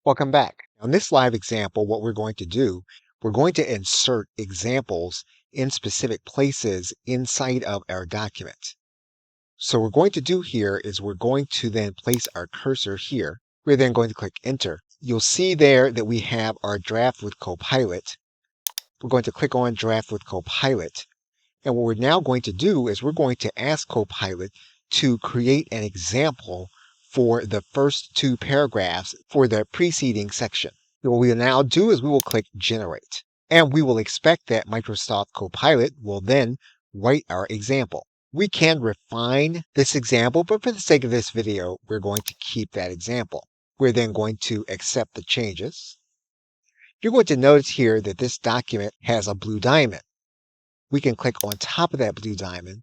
Welcome back. On this live example, what we're going to do, we're going to insert examples in specific places inside of our document. So what we're going to do here is we're going to then place our cursor here. We're then going to click enter. You'll see there that we have our draft with Copilot. We're going to click on draft with Copilot. And what we're now going to do is we're going to ask Copilot to create an example for the first two paragraphs for the preceding section. What we will now do is we will click generate, and we will expect that Microsoft Copilot will then write our example. We can refine this example, but for the sake of this video, we're going to keep that example. We're then going to accept the changes. You're going to notice here that this document has a blue diamond. We can click on top of that blue diamond.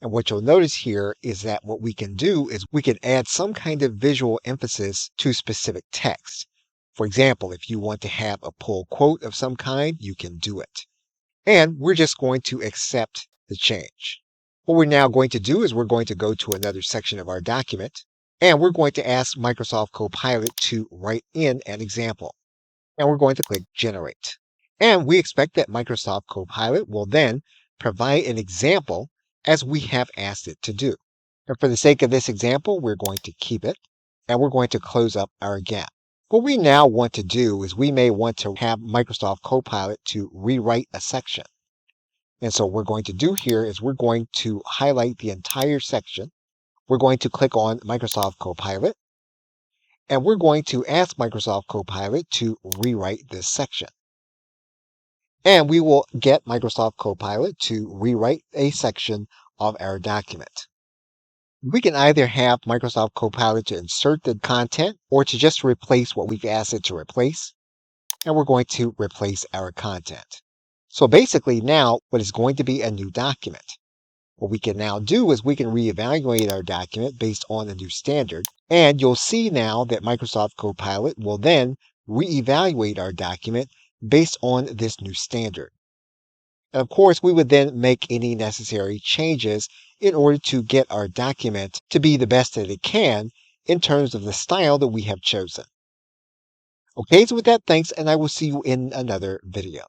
And what you'll notice here is that what we can do is we can add some kind of visual emphasis to specific text. For example, if you want to have a pull quote of some kind, you can do it. And we're just going to accept the change. What we're now going to do is we're going to go to another section of our document, and we're going to ask Microsoft Copilot to write in an example. And we're going to click generate. And we expect that Microsoft Copilot will then provide an example as we have asked it to do. And for the sake of this example, we're going to keep it, and we're going to close up our gap. What we now want to do is we may want to have Microsoft Copilot to rewrite a section. And so what we're going to do here is we're going to highlight the entire section. We're going to click on Microsoft Copilot, and we're going to ask Microsoft Copilot to rewrite this section. And we will get Microsoft Copilot to rewrite a section of our document. We can either have Microsoft Copilot to insert the content or to just replace what we've asked it to replace. And we're going to replace our content. So basically now what is going to be a new document. What we can now do is we can reevaluate our document based on a new standard. And you'll see now that Microsoft Copilot will then reevaluate our document based on this new standard. And of course, we would then make any necessary changes in order to get our document to be the best that it can in terms of the style that we have chosen. Okay, so with that, thanks, and I will see you in another video.